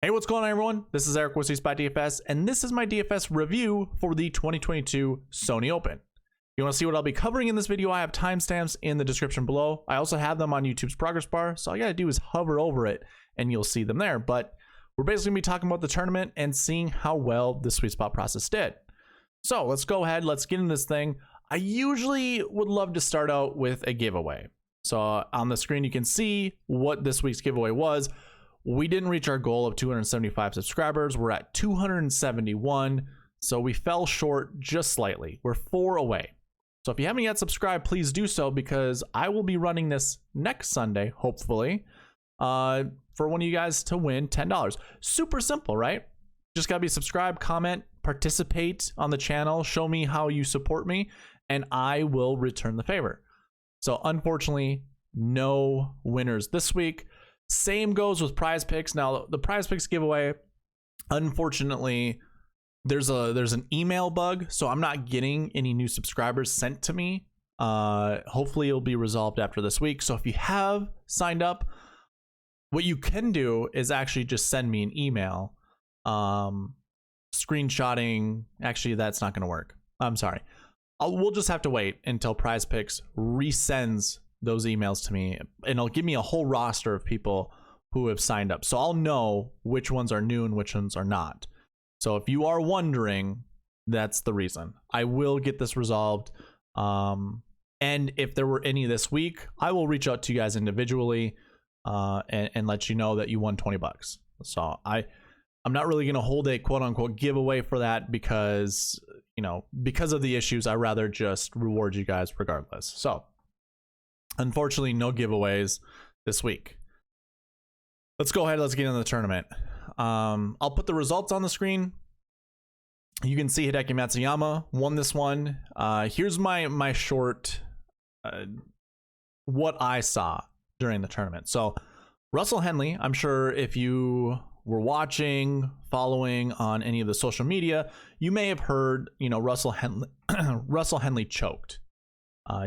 Hey, what's going on, everyone? This is Eric with SweetSpotDFS, and this is my DFS review for the 2022 Sony Open. If you want to see what I'll be covering in this video, I have timestamps in the description below. I also have them on YouTube's progress bar, so all you gotta do is hover over it and you'll see them there. But we're basically gonna be talking about the tournament and seeing how well the sweet spot process did. So let's go ahead, let's get into this thing. I usually would love to start out with a giveaway. So on the screen, you can see what this week's giveaway was. We didn't reach our goal of 275 subscribers. We're at 271, so we fell short just slightly. We're 4 away. So if you haven't yet subscribed, please do so, because I will be running this next Sunday, hopefully, for one of you guys to win $10. Super simple, right? Just gotta be subscribed, comment, participate on the channel, show me how you support me, and I will return the favor. So unfortunately, no winners this week. Same goes with prize picks. Now, the prize picks giveaway, unfortunately, there's an email bug, so I'm not getting any new subscribers sent to me. Hopefully it'll be resolved after this week. So if you have signed up, what you can do is actually just send me an email screenshotting. Actually, that's not going to work. I'm sorry. We'll just have to wait until prize picks resends those emails to me, and it'll give me a whole roster of people who have signed up, so I'll know which ones are new and which ones are not. So if you are wondering, that's the reason. I will get this resolved, and if there were any this week, I will reach out to you guys individually and let you know that you won $20. So I'm not really going to hold a quote-unquote giveaway for that, because because of the issues, I rather just reward you guys regardless. So unfortunately, no giveaways this week. Let's go ahead. Let's get into the tournament. I'll put the results on the screen. You can see Hideki Matsuyama won this one. Here's my short, what I saw during the tournament. So Russell Henley, I'm sure if you were watching, following on any of the social media, you may have heard, Russell Henley choked.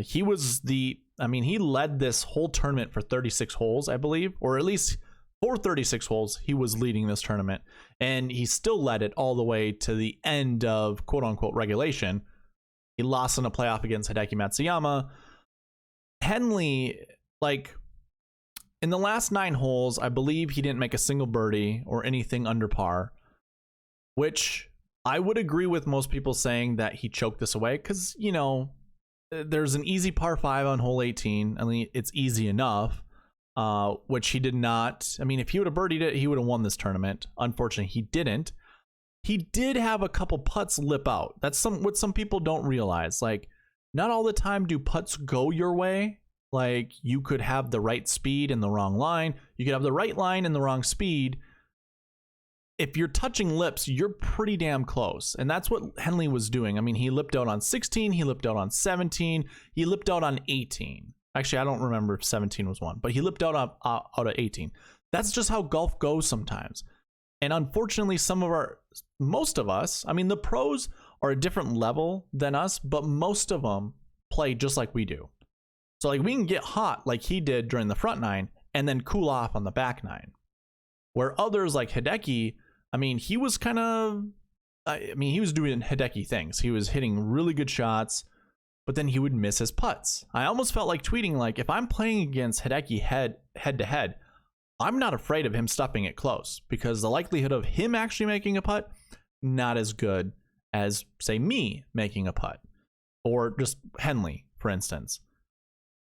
He led this whole tournament for 36 holes, I believe, or at least for 36 holes, he was leading this tournament, and he still led it all the way to the end of quote unquote regulation. He lost in a playoff against Hideki Matsuyama. Henley, in the last 9 holes, I believe he didn't make a single birdie or anything under par, which I would agree with most people saying that he choked this away, because, there's an easy par 5 on hole 18. I mean, it's easy enough, which he did not. I mean, if he would have birdied it, he would have won this tournament. Unfortunately, he didn't. He did have a couple putts lip out. That's what some people don't realize. Not all the time do putts go your way. You could have the right speed in the wrong line. You could have the right line and the wrong speed. If you're touching lips, you're pretty damn close. And that's what Henley was doing. I mean, he lipped out on 16, he lipped out on 17, he lipped out on 18. Actually, I don't remember if 17 was one, but he lipped out of 18. That's just how golf goes sometimes. And unfortunately, most of us, I mean, the pros are a different level than us, but most of them play just like we do. So we can get hot like he did during the front 9 and then cool off on the back 9. Where others like Hideki, I mean, he was he was doing Hideki things. He was hitting really good shots, but then he would miss his putts. I almost felt like tweeting, if I'm playing against Hideki head to head, I'm not afraid of him stuffing it close, because the likelihood of him actually making a putt, not as good as, say, me making a putt, or just Henley, for instance.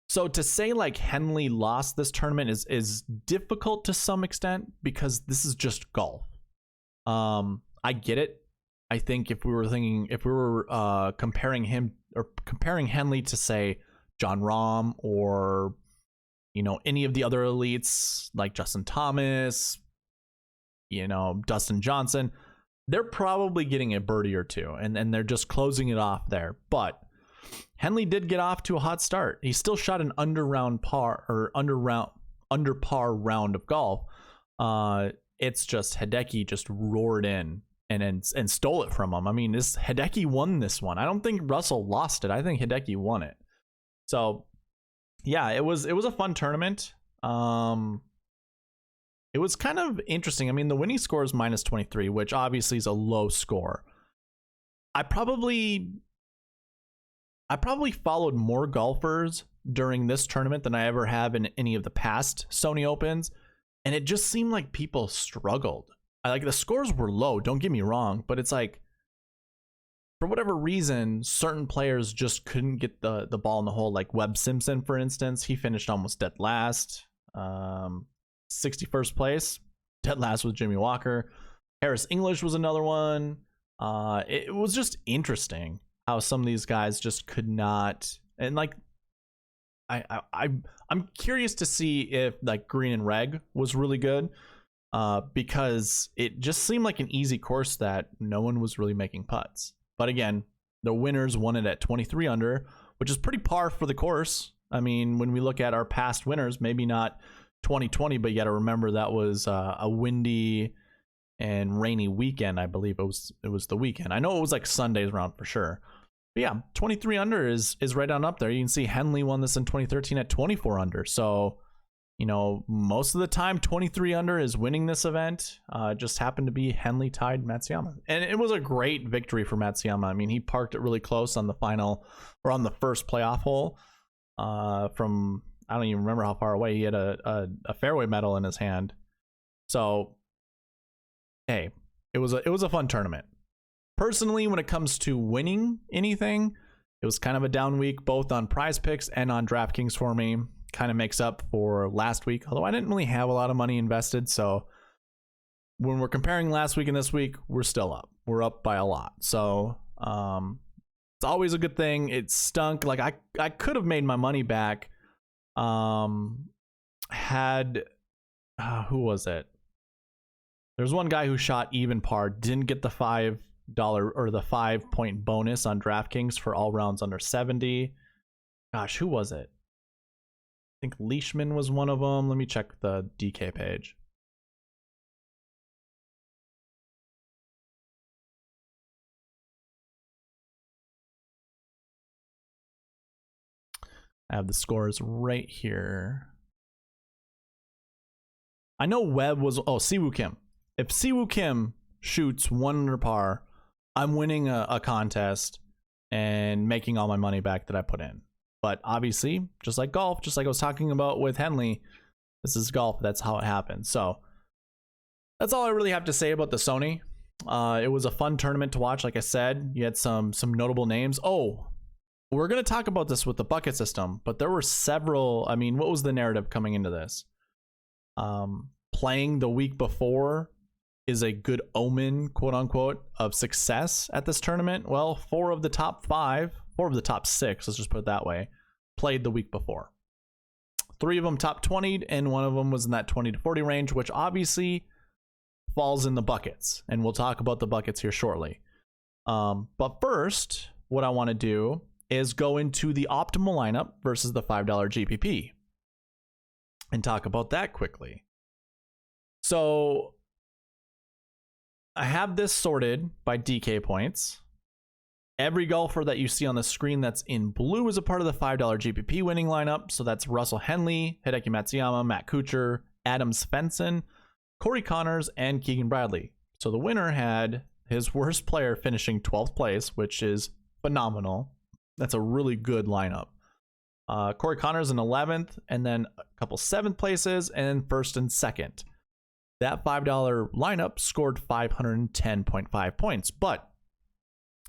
So to say Henley lost this tournament is difficult to some extent, because this is just golf. I get it. I think if we were comparing him, or comparing Henley to, say, Jon Rahm or any of the other elites like Justin Thomas, Dustin Johnson, they're probably getting a birdie or two, and they're just closing it off there. But Henley did get off to a hot start. He still shot an under par round of golf. It's just Hideki just roared in and stole it from him. I mean, Hideki won this one. I don't think Russell lost it. I think Hideki won it. So yeah, it was a fun tournament. It was kind of interesting. I mean, the winning score is minus 23, which obviously is a low score. I probably followed more golfers during this tournament than I ever have in any of the past Sony Opens, and it just seemed like people struggled. Like, the scores were low, don't get me wrong, but it's like, for whatever reason, certain players just couldn't get the ball in the hole. Like Webb Simpson, for instance, he finished almost dead last. 61st place, dead last with Jimmy Walker. Harris English was another one. It was just interesting how some of these guys just could not. And like, I'm curious to see if like Green and Reg was really good, because it just seemed like an easy course that no one was really making putts. But again, the winners won it at 23 under, which is pretty par for the course. I mean, when we look at our past winners, maybe not 2020, but you got to remember that was a windy and rainy weekend. I believe it was the weekend. I know it was like Sunday's round for sure. But yeah, 23 under is right on up there. You can see Henley won this in 2013 at 24 under. So, you know, most of the time 23 under is winning this event. It just happened to be Henley tied Matsuyama, and it was a great victory for Matsuyama. I mean, he parked it really close on the final, or on the first playoff hole, from, I don't even remember how far away. He had a fairway medal in his hand. So hey, it was a fun tournament. Personally, when it comes to winning anything, it was kind of a down week both on Prize Picks and on DraftKings for me. Kind of makes up for last week, although I didn't really have a lot of money invested. So when we're comparing last week and this week, we're still up. We're up by a lot. So it's always a good thing. It stunk. Like, I could have made my money back. Had who was it? There's one guy who shot even par, didn't get the $5 or the 5-point bonus on DraftKings for all rounds under 70. Gosh, who was it? I think Leishman was one of them. Let me check the DK page. I have the scores right here. I know Webb was, Siwoo Kim. If Siwoo Kim shoots 1 under par, I'm winning a contest and making all my money back that I put in. But obviously, just like golf, just like I was talking about with Henley, this is golf. That's how it happens. So that's all I really have to say about the Sony. It was a fun tournament to watch. Like I said, you had some notable names. Oh, we're going to talk about this with the bucket system, but there were several. I mean, what was the narrative coming into this? Playing the week before is a good omen, quote unquote, of success at this tournament. Well, 4 of the top 6, let's just put it that way, played the week before. 3 of them top 20, and 1 of them was in that 20 to 40 range, which obviously falls in the buckets. And we'll talk about the buckets here shortly. But first, what I want to do is go into the optimal lineup versus the $5 GPP and talk about that quickly. So I have this sorted by DK points. Every golfer that you see on the screen that's in blue is a part of the $5 GPP winning lineup. So that's Russell Henley, Hideki Matsuyama, Matt Kuchar, Adam Svensson, Corey Connors, and Keegan Bradley. So the winner had his worst player finishing 12th place, which is phenomenal. That's a really good lineup. Corey Connors in 11th, and then a couple 7th places, and 1st and 2nd. That $5 lineup scored 510.5 points, but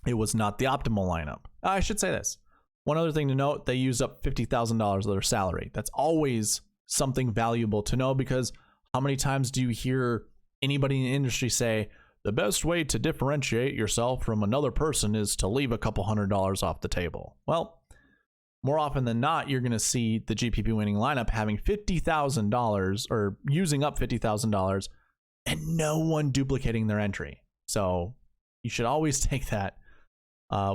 it was not the optimal lineup. I should say this. One other thing to note, they used up $50,000 of their salary. That's always something valuable to know, because how many times do you hear anybody in the industry say, the best way to differentiate yourself from another person is to leave a couple $100 off the table? Well, more often than not, you're going to see the GPP winning lineup having $50,000 or using up $50,000 and no one duplicating their entry. So you should always take that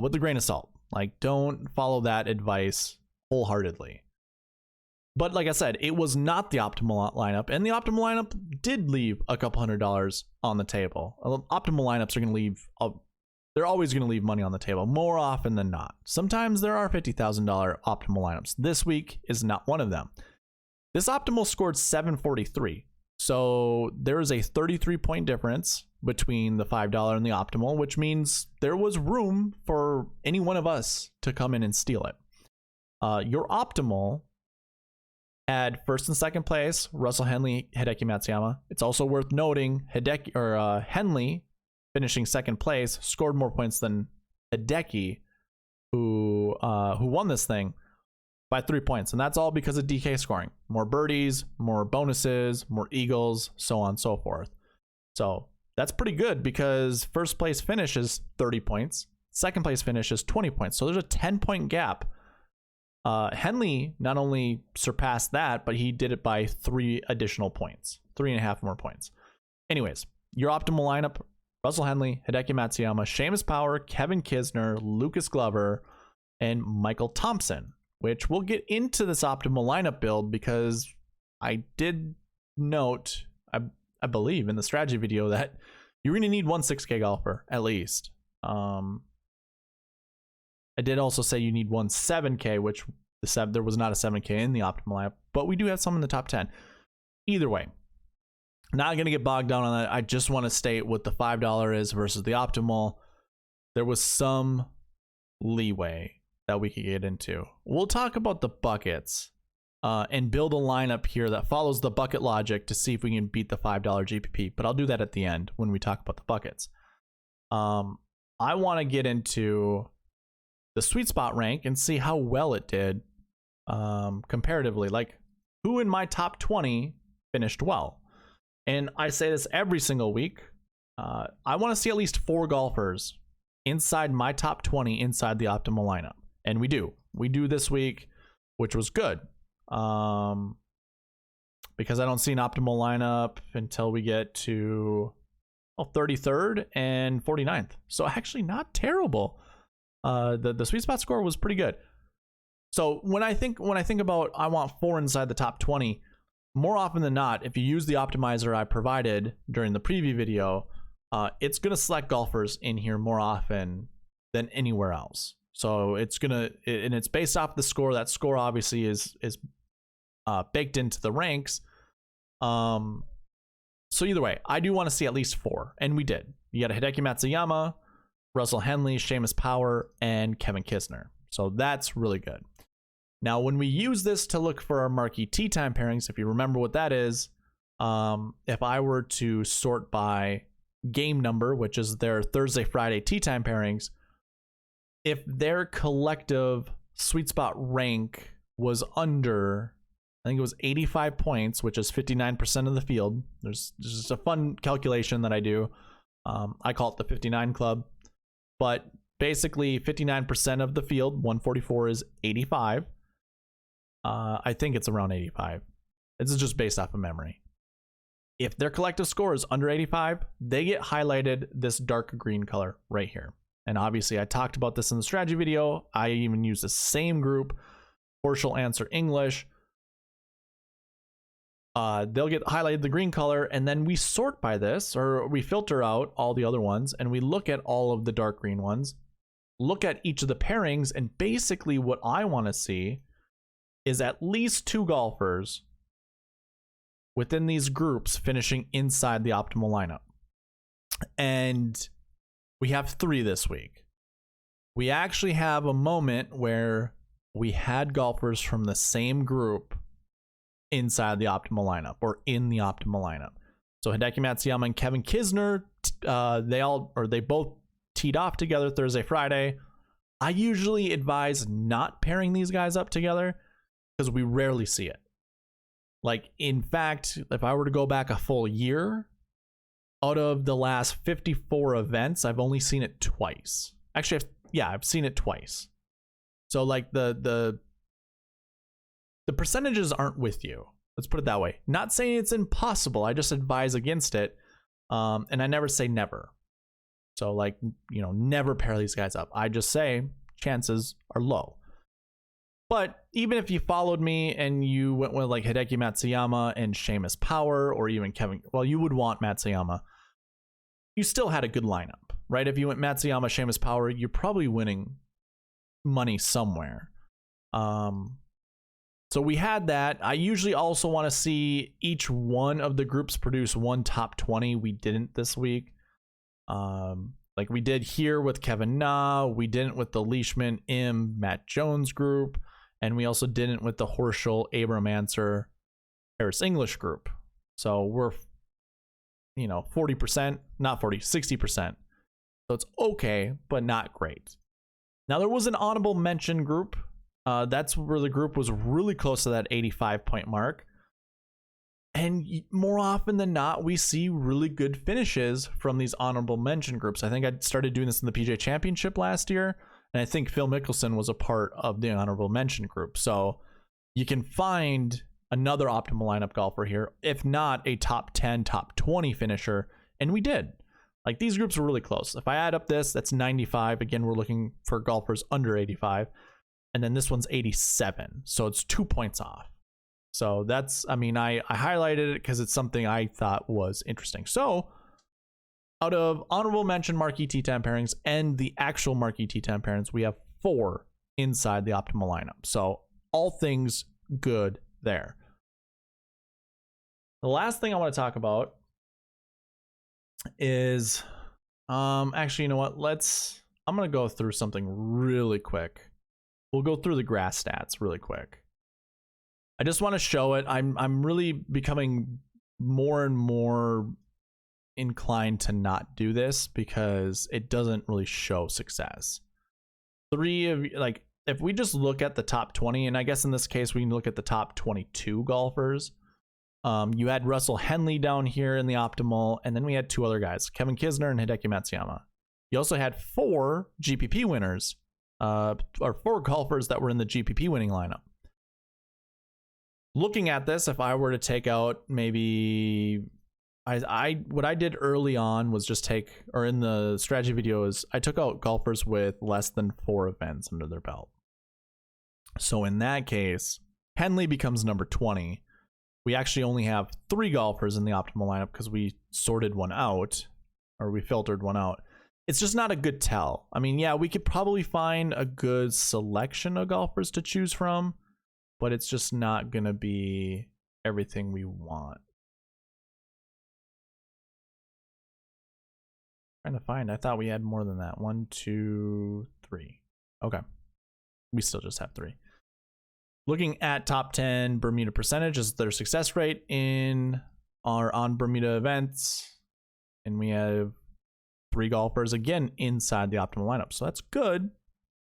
with a grain of salt. Like, don't follow that advice wholeheartedly. But like I said, it was not the optimal lineup, and the optimal lineup did leave a couple $100 on the table. Optimal lineups are going to leave, they're always going to leave money on the table, more often than not. Sometimes there are $50,000 optimal lineups. This week is not one of them. This optimal scored 743. So there is a 33-point difference between the $5 and the optimal, which means there was room for any one of us to come in and steal it. Your optimal had first and second place Russell Henley, Hideki Matsuyama. It's also worth noting Henley finishing second place scored more points than Hideki, who won this thing by 3 points, and that's all because of DK scoring. More birdies, more bonuses, more eagles, so on and so forth. So that's pretty good because first place finish is 30 points, second place finish is 20 points. So there's a 10-point gap. Henley not only surpassed that, but he did it by 3 additional points, 3.5 more points. Anyways, your optimal lineup: Russell Henley, Hideki Matsuyama, Seamus Power, Kevin Kisner, Lucas Glover, and Michael Thompson, which we'll get into this optimal lineup build because I did note, I believe in the strategy video, that you're going to need one 6K golfer at least. I did also say you need one 7K, which there was not a 7K in the optimal lineup, but we do have some in the top 10. Either way, not going to get bogged down on that. I just want to state what the $5 is versus the optimal. There was some leeway that we could get into. We'll talk about the buckets and build a lineup here that follows the bucket logic to see if we can beat the $5 GPP, but I'll do that at the end when we talk about the buckets. I want to get into the sweet spot rank and see how well it did comparatively. Like, who in my top 20 finished well? And I say this every single week. I want to see at least 4 golfers inside my top 20 inside the optimal lineup. And we do this week, which was good. Because I don't see an optimal lineup until we get to 33rd and 49th. So actually not terrible. The sweet spot score was pretty good. So when I think about I want 4 inside the top 20, more often than not, if you use the optimizer I provided during the preview video, it's going to select golfers in here more often than anywhere else. So it's and it's based off the score. That score obviously is baked into the ranks. So either way, I do want to see at least 4, and we did. You got a Hideki Matsuyama, Russell Henley, Seamus Power, and Kevin Kisner. So that's really good. Now, when we use this to look for our marquee tee time pairings, if you remember what that is, if I were to sort by game number, which is their Thursday, Friday tee time pairings, if their collective sweet spot rank was under, I think it was 85 points, which is 59% of the field. There's just a fun calculation that I do. I call it the 59 club. But basically 59% of the field, 144 is 85. I think it's around 85. This is just based off of memory. If their collective score is under 85, they get highlighted this dark green color right here. And obviously I talked about this in the strategy video. I even use the same group, Horschel Answer English. They'll get highlighted the green color, and then we sort by this, or we filter out all the other ones, and we look at all of the dark green ones, look at each of the pairings, and basically what I want to see is at least 2 golfers within these groups finishing inside the optimal lineup. And we have 3 this week. We actually have a moment where we had golfers from the same group inside the optimal lineup, or in the optimal lineup. So Hideki Matsuyama and Kevin Kisner, they both teed off together Thursday, Friday. I usually advise not pairing these guys up together because we rarely see it. Like, in fact, if I were to go back a full year, out of the last 54 events, I've only seen it twice. Actually, I've seen it twice. So like the percentages aren't with you. Let's put it that way. Not saying it's impossible. I just advise against it. And I never say never. So like, never pair these guys up. I just say chances are low. But even if you followed me and you went with like Hideki Matsuyama and Seamus Power, or even Kevin, well, you would want Matsuyama. You still had a good lineup, right? If you went Matsuyama, Seamus Power, you're probably winning money somewhere. So So we had that. I usually also want to see each one of the groups produce one top 20. We didn't this week. Like we did here with Kevin Na. We didn't with the Leishman, Matt Jones group. And we also didn't with the Horschel, Abram Answer, Harris English group. So we're, 40%, not 40, 60%. So it's okay, but not great. Now there was an honorable mention group. That's where the group was really close to that 85 point mark. And more often than not, we see really good finishes from these honorable mention groups. I think I started doing this in the PJ Championship last year. And I think Phil Mickelson was a part of the honorable mention group. So you can find another optimal lineup golfer here, if not a top 10, top 20 finisher. And we did. Like these groups were really close. If I add up this, that's 95. Again, we're looking for golfers under 85. And then this one's 87. So it's 2 points off. So that's, I highlighted it because it's something I thought was interesting. So out of honorable mention Marquee T10 pairings and the actual Marquee T10 pairings, we have 4 inside the optimal lineup. So all things good there. The last thing I want to talk about is, actually, you know what? I'm going to go through something really quick. We'll go through the grass stats really quick. I just want to show it. I'm really becoming more and more inclined to not do this because it doesn't really show success. If we just look at the top 20, and I guess in this case we can look at the top 22 golfers. You had Russell Henley down here in the optimal, and then we had 2 other guys, Kevin Kisner and Hideki Matsuyama. You also had 4 GPP winners, or 4 golfers that were in the GPP winning lineup. Looking at this, if I were to take out maybe, what I did early on was just in the strategy video is I took out golfers with less than 4 events under their belt. So in that case, Henley becomes number 20. We actually only have 3 golfers in the optimal lineup because we sorted one out, or we filtered one out. It's just not a good tell. Yeah, we could probably find a good selection of golfers to choose from, but it's just not going to be everything we want. Trying to find, I thought we had more than that. 1, 2, 3. Okay. We still just have 3. Looking at top 10 Bermuda percentage is their success rate in our on Bermuda events. And we have 3 golfers again inside the optimal lineup. So that's good.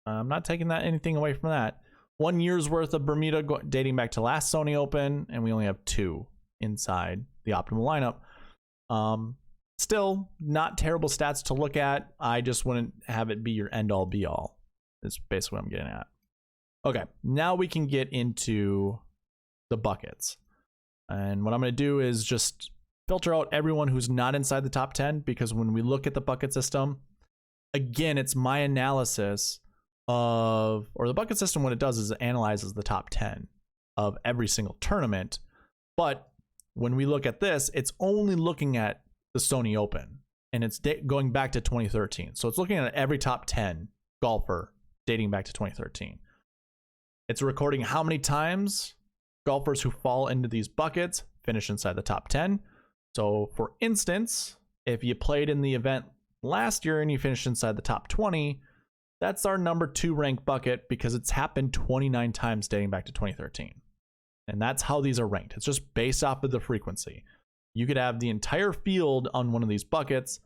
I'm not taking anything away from that. 1 year's worth of Bermuda dating back to last Sony Open, and we only have 2 inside the optimal lineup. Still not terrible stats to look at. I just wouldn't have it be your end all be all. Is basically what I'm getting at. Okay, now we can get into the buckets. And what I'm going to do is just filter out everyone who's not inside the top 10, because when we look at the bucket system, again, it's my analysis of, or the bucket system, what it does is it analyzes the top 10 of every single tournament. But when we look at this, it's only looking at the Sony Open, and it's going back to 2013. So it's looking at every top 10 golfer dating back to 2013. It's recording how many times golfers who fall into these buckets finish inside the top 10. So for instance, if you played in the event last year and you finished inside the top 20, that's our number 2 ranked bucket because it's happened 29 times dating back to 2013. And that's how these are ranked. It's just based off of the frequency. You could have the entire field on one of these buckets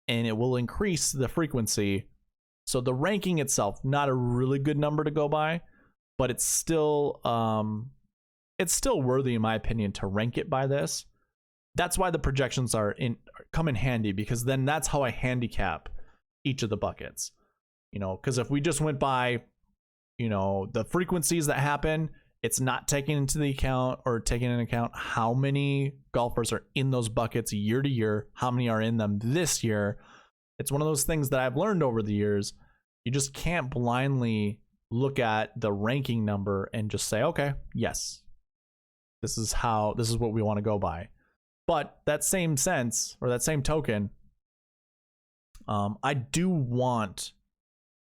and it will increase the frequency. So the ranking itself, not a really good number to go by, but it's still worthy in my opinion to rank it by this. That's why the projections come in handy, because then that's how I handicap each of the buckets. Because if we just went by, the frequencies that happen, it's not taking into account how many golfers are in those buckets year to year, how many are in them this year. It's one of those things that I've learned over the years. You just can't blindly look at the ranking number and just say, okay, yes, this is what we want to go by. But that same sense, or that same token, I do want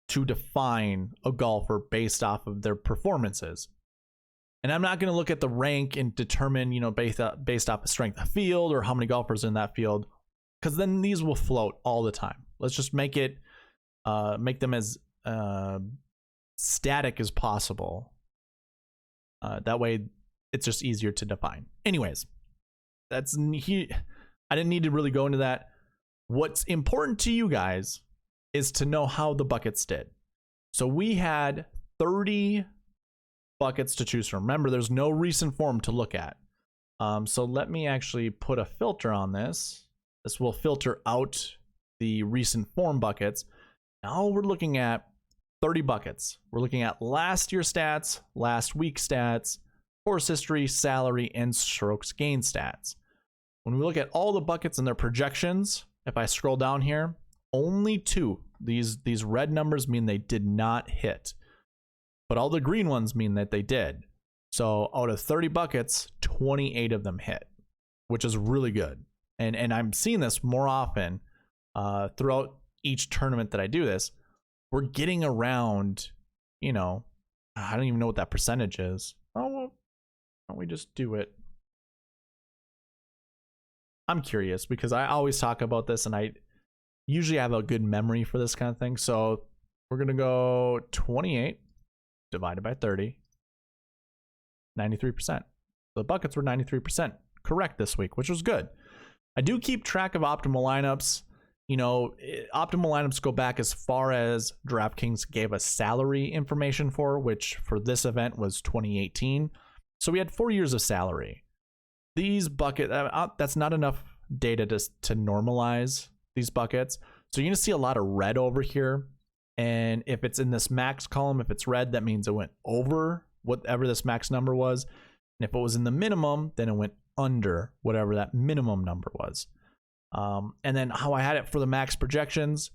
to define a golfer based off of their performances. And I'm not going to look at the rank and determine, based off the strength of field or how many golfers in that field, because then these will float all the time. Let's just make them as static as possible. That way it's just easier to define. Anyways, I didn't need to really go into that. What's important to you guys is to know how the buckets did. So we had 30 buckets to choose from. Remember, there's no recent form to look at. So let me actually put a filter on this. This will filter out the recent form buckets. Now we're looking at 30 buckets. We're looking at last year stats, last week stats, course history, salary, and strokes gained stats. When we look at all the buckets and their projections, if I scroll down here, only 2. These red numbers mean they did not hit, but all the green ones mean that they did. So out of 30 buckets, 28 of them hit, which is really good. And I'm seeing this more often throughout each tournament that I do this. We're getting around, I don't even know what that percentage is. Oh, well, why don't we just do it? I'm curious because I always talk about this and I usually have a good memory for this kind of thing. So we're going to go 28 divided by 30, 93%. The buckets were 93% correct this week, which was good. I do keep track of optimal lineups. Optimal lineups go back as far as DraftKings gave us salary information for, which for this event was 2018. So we had 4 years of salary. These buckets, that's not enough data to normalize these buckets. So you're going to see a lot of red over here. And if it's in this max column, if it's red, that means it went over whatever this max number was. And if it was in the minimum, then it went under whatever that minimum number was. And then how I had it for the max projections,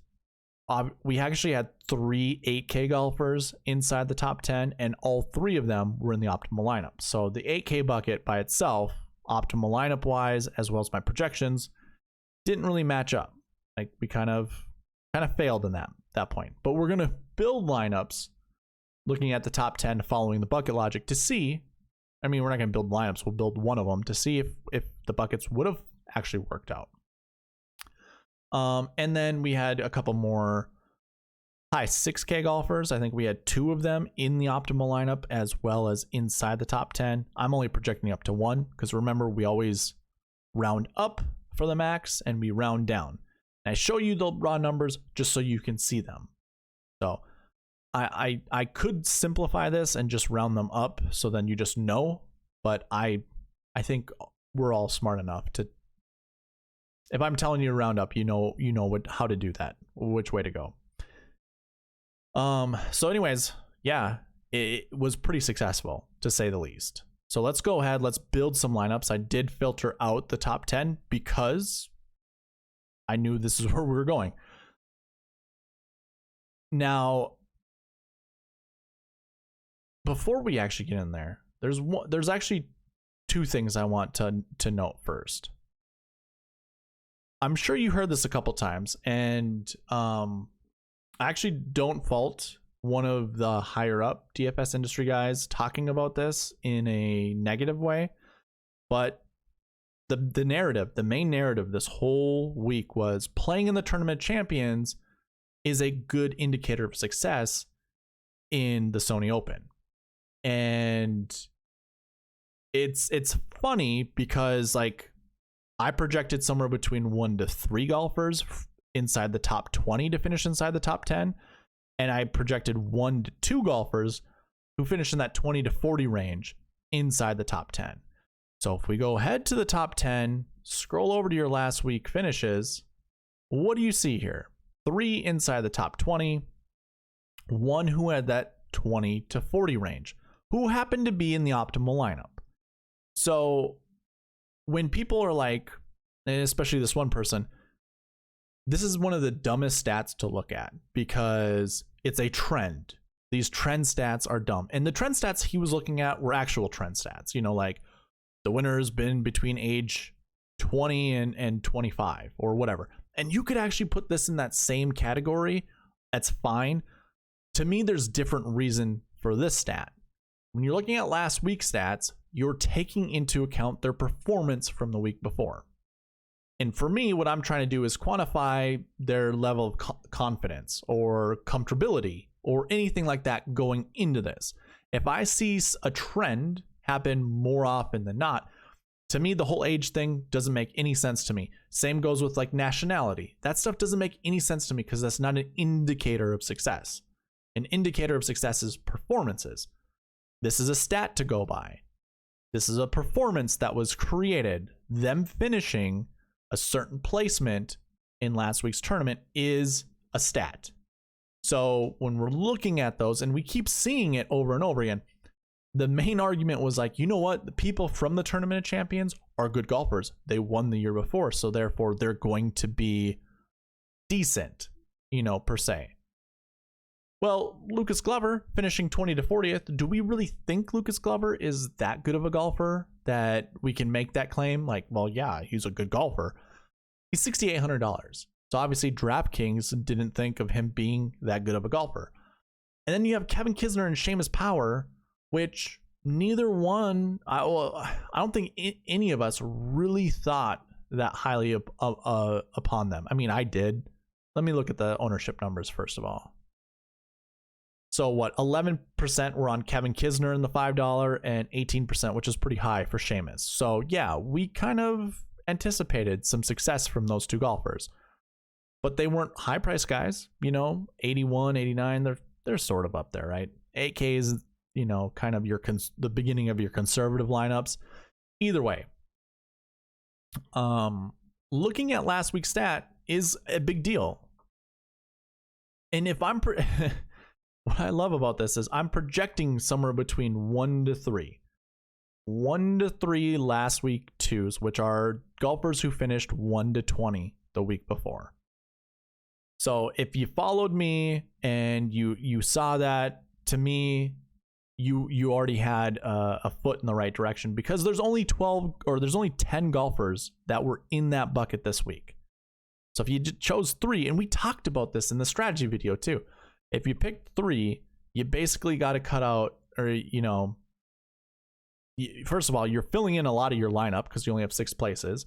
we actually had 3 8K golfers inside the top 10, and all 3 of them were in the optimal lineup. So the 8K bucket by itself, optimal lineup wise, as well as my projections, didn't really match up. Like we kind of failed in that point. But we're going to build lineups looking at the top 10 following the bucket logic to see. I mean, we're not going to build lineups. We'll build one of them to see if the buckets would have actually worked out. And then we had a couple more high 6K golfers. I think we had 2 of them in the optimal lineup as well as inside the top 10. I'm only projecting up to 1 because remember, we always round up for the max and we round down. And I show you the raw numbers just so you can see them. So I could simplify this and just round them up so then you just know, but I think we're all smart enough to, if I'm telling you to round up, you know how to do that, which way to go. So anyways, yeah, it was pretty successful to say the least. So let's go ahead, let's build some lineups. I did filter out the top 10 because I knew this is where we were going. Now, before we actually get in there, there's actually 2 things I want to note first. I'm sure you heard this a couple times, and I actually don't fault one of the higher up DFS industry guys talking about this in a negative way, but the narrative, the main narrative this whole week was playing in the Tournament of Champions is a good indicator of success in the Sony Open. And it's funny because like I projected somewhere between 1 to 3 golfers inside the top 20 to finish inside the top 10. And I projected 1 to 2 golfers who finished in that 20 to 40 range inside the top 10. So if we go ahead to the top 10, scroll over to your last week finishes, what do you see here? 3 inside the top 20, 1 who had that 20 to 40 range, who happened to be in the optimal lineup. So when people are like, and especially this one person, this is one of the dumbest stats to look at because it's a trend. These trend stats are dumb. And the trend stats he was looking at were actual trend stats. Like the winner's been between age 20 and 25 or whatever. And you could actually put this in that same category. That's fine. To me, there's different reason for this stat. When you're looking at last week's stats, you're taking into account their performance from the week before. And for me, what I'm trying to do is quantify their level of confidence or comfortability or anything like that going into this. If I see a trend happen more often than not, to me, the whole age thing doesn't make any sense to me. Same goes with like nationality. That stuff doesn't make any sense to me because that's not an indicator of success. An indicator of success is performances. This is a stat to go by. This is a performance that was created. Them finishing a certain placement in last week's tournament is a stat. So when we're looking at those, and we keep seeing it over and over again, the main argument was like, you know what? The people from the Tournament of Champions are good golfers. They won the year before, so therefore they're going to be decent, per se. Well, Lucas Glover finishing 20 to 40th. Do we really think Lucas Glover is that good of a golfer that we can make that claim? Like, well, yeah, he's a good golfer. He's $6,800. So obviously DraftKings didn't think of him being that good of a golfer. And then you have Kevin Kisner and Seamus Power, which neither one, I don't think any of us really thought that highly upon them. I mean, I did. Let me look at the ownership numbers first of all. So what, 11% were on Kevin Kisner in the $5 and 18%, which is pretty high for Seamus. So yeah, we kind of anticipated some success from those two golfers. But they weren't high price guys, 81, 89, they're sort of up there, right? 8K is, kind of the beginning of your conservative lineups. Either way, looking at last week's stat is a big deal. And if I'm what I love about this is I'm projecting somewhere between 1 to 3. 1 to 3 last week twos, which are golfers who finished 1 to 20 the week before. So if you followed me and you saw that, to me, you already had a foot in the right direction, because there's only 10 golfers that were in that bucket this week. So if you chose 3, and we talked about this in the strategy video too, if you picked 3, you basically got to cut out, or first of all, you're filling in a lot of your lineup because you only have 6 places.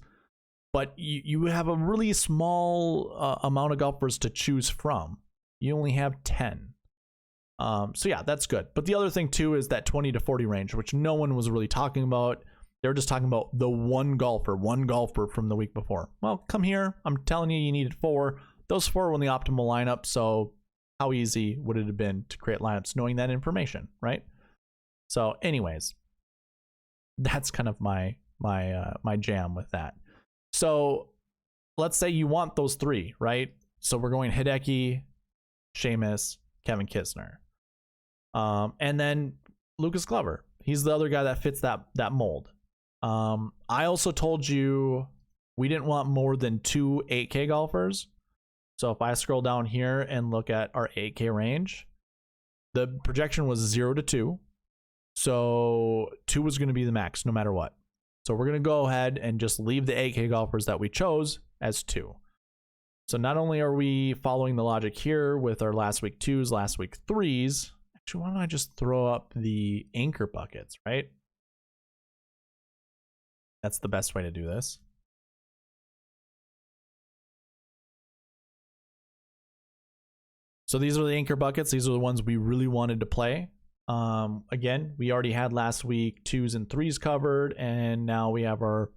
But you have a really small amount of golfers to choose from. You only have 10. So yeah, that's good. But the other thing too is that 20 to 40 range, which no one was really talking about. They were just talking about the one golfer from the week before. Well, come here. I'm telling you, you needed 4. Those 4 were in the optimal lineup. So how easy would it have been to create lineups knowing that information, right? So anyways, that's kind of my jam with that. So let's say you want those 3, right? So we're going Hideki, Seamus, Kevin Kisner. And then Lucas Glover. He's the other guy that fits that mold. I also told you we didn't want more than 2 8K golfers. So if I scroll down here and look at our 8K range, the projection was 0 to 2. So 2 was going to be the max no matter what. So we're going to go ahead and just leave the 8K golfers that we chose as 2. So not only are we following the logic here with our last week 2s, last week 3s, actually, why don't I just throw up the anchor buckets, right? That's the best way to do this. So these are the anchor buckets. These are the ones we really wanted to play. Again, we already had last week 2s and 3s covered, and now we have our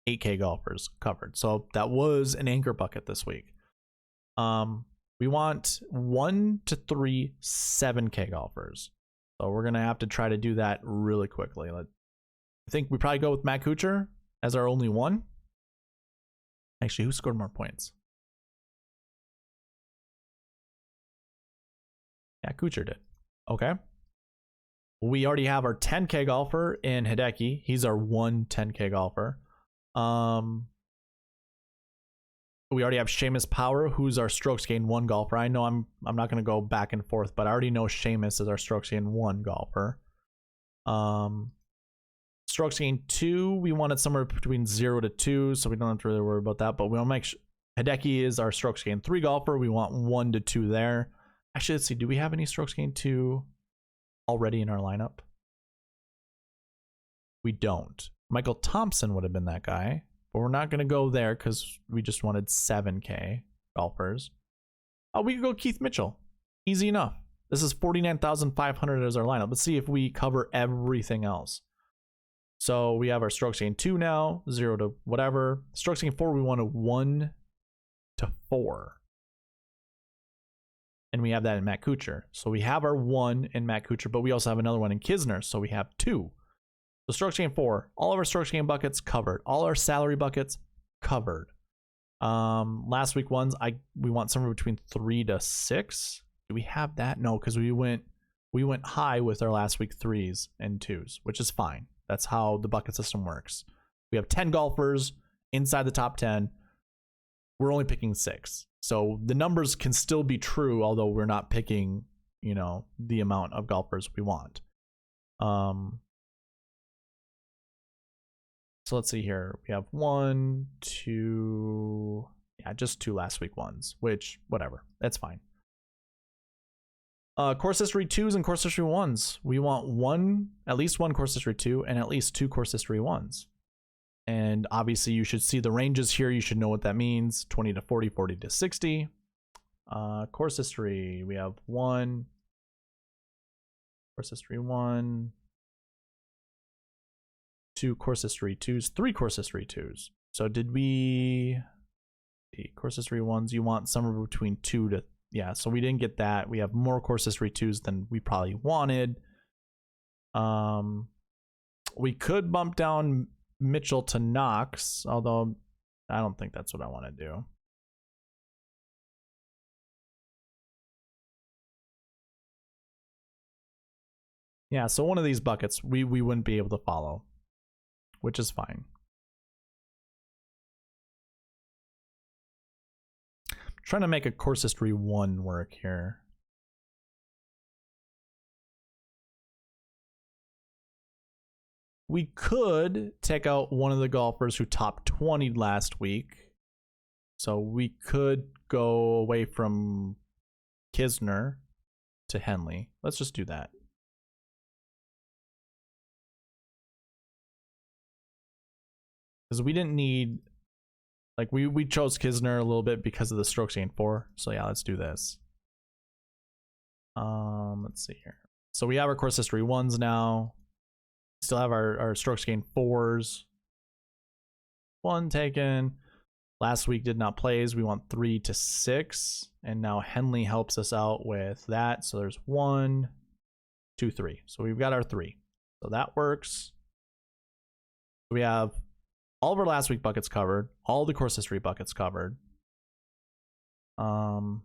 8K golfers covered. So that was an anchor bucket this week. We want 1 to 3 7K golfers. So we're going to have to try to do that really quickly. I think we probably go with Matt Kuchar as our only one. Actually, who scored more points? Yeah, Kuchar did. Okay. We already have our 10K golfer in Hideki. He's our 1 10K golfer. We already have Seamus Power, who's our strokes gain 1 golfer. I know I'm not going to go back and forth, but I already know Seamus is our strokes gain 1 golfer. Strokes gain 2, we wanted somewhere between 0 to 2, so we don't have to really worry about that. But we want to make sure Hideki is our strokes gain 3 golfer. We want 1 to 2 there. Actually, let's see. Do we have any strokes gain 2 already in our lineup? We don't. Michael Thompson would have been that guy, but we're not going to go there because we just wanted 7K golfers. Oh, we could go Keith Mitchell. Easy enough. This is 49,500 as our lineup. Let's see if we cover everything else. So we have our strokes gain 2 now, 0 to whatever. Strokes gain 4, we want a 1 to 4. And we have that in Matt Kuchar. So we have our 1 in Matt Kuchar, but we also have another one in Kisner. So we have 2. So strokes gain 4. All of our strokes gain buckets covered. All our salary buckets covered. Last week ones, we want somewhere between 3 to 6. Do we have that? No, because we went high with our last week 3s and 2s, which is fine. That's how the bucket system works. We have 10 golfers inside the top 10. We're only picking 6. So the numbers can still be true, although we're not picking, you know, the amount of golfers we want. So let's see here. We have 1, 2, yeah, just 2 last week ones, which whatever, that's fine. Course history 2s and course history 1s. We want at least one course history 2 and at least 2 course history 1s. And obviously you should see the ranges here. You should know what that means. 20 to 40, 40 to 60. Course history, we have 1. Course history 1. 2 course history 2s, 3 course history 2s. So did we, the course history 1s, you want somewhere between 2 to, yeah, so we didn't get that. We have more course history 2s than we probably wanted. We could bump down Mitchell to Knox, although I don't think that's what I want to do. Yeah, so one of these buckets we wouldn't be able to follow, which is fine. I'm trying to make a course history 1 work here. We could take out one of the golfers who top 20 last week. So we could go away from Kisner to Henley. Let's just do that. Because we didn't need, like, we chose Kisner a little bit because of the strokes gain 4. So yeah, let's do this. Let's see here. So we have our course history 1s now. Still have our strokes gain 4s. 1 taken. Last week did not plays. We want 3 to 6. And now Henley helps us out with that. So there's 1, 2, 3. So we've got our 3. So that works. We have all of our last week buckets covered. All the course history buckets covered. All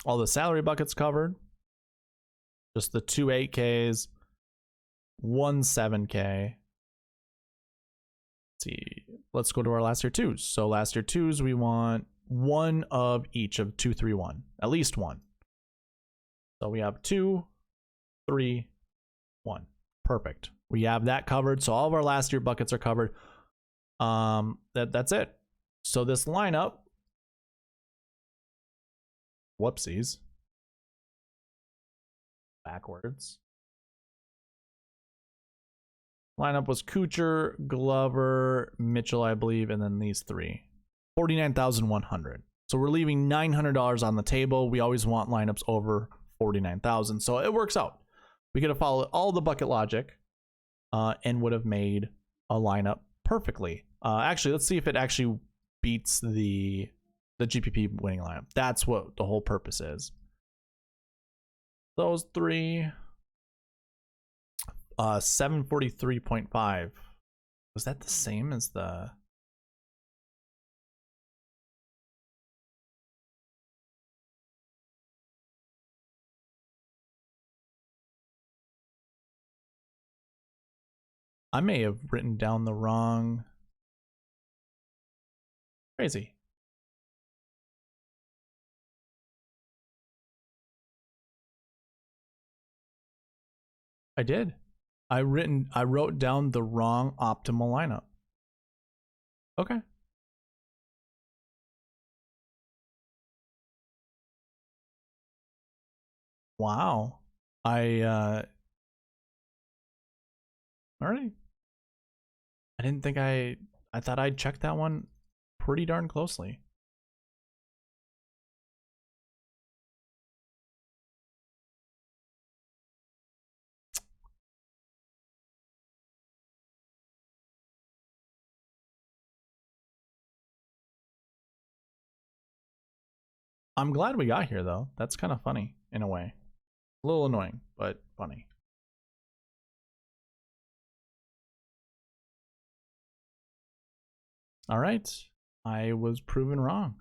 the salary buckets covered. Just the 2 8Ks. 1 7K. Let's see. Let's go to our last year 2s. So last year 2s, we want 1 of each of 2, 3, 1. At least 1. So we have 2, 3, 1. Perfect. We have that covered. So all of our last year buckets are covered. That's it. So this lineup. Whoopsies. Backwards. Lineup was Kuchar, Glover, Mitchell, I believe, and then these 3. 49,100. So we're leaving $900 on the table. We always want lineups over 49,000. So it works out. We could have followed all the bucket logic and would have made a lineup perfectly. Actually, let's see if it actually beats the GPP winning lineup. That's what the whole purpose is. Those 3. 743.5. Was that the same as the? I may have written down the wrong. Crazy. I did. I wrote down the wrong optimal lineup. Okay. Wow. All right. I didn't think I thought I'd check that one pretty darn closely. I'm glad we got here though. That's kind of funny in a way. A little annoying, but funny. All right. I was proven wrong.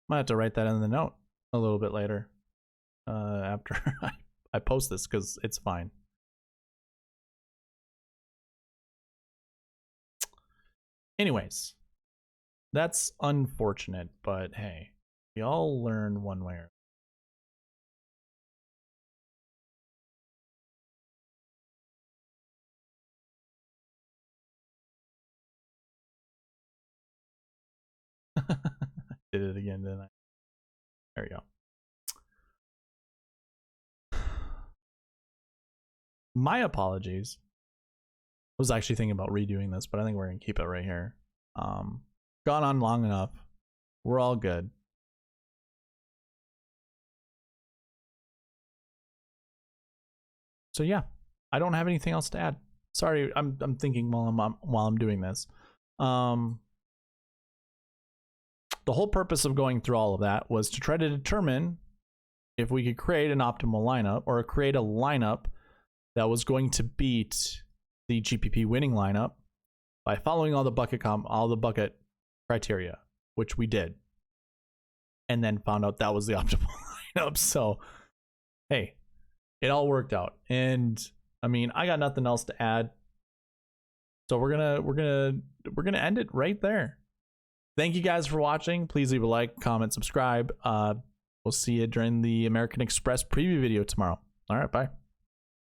Might have to write that in the note a little bit later after I post this because it's fine. Anyways, that's unfortunate, but hey, we all learn one way or did it again, didn't I? There we go. My apologies. I was actually thinking about redoing this, but I think we're gonna keep it right here. Gone on long enough. We're all good. So yeah, I don't have anything else to add. Sorry, I'm thinking while I'm doing this. The whole purpose of going through all of that was to try to determine if we could create an optimal lineup or create a lineup that was going to beat the GPP winning lineup by following all the bucket criteria, which we did, and then found out that was the optimal lineup. So hey, it all worked out. And I mean, I got nothing else to add. So we're gonna end it right there. Thank you guys for watching. Please leave a like, comment, subscribe. We'll see you during the American Express preview video tomorrow. All right, bye.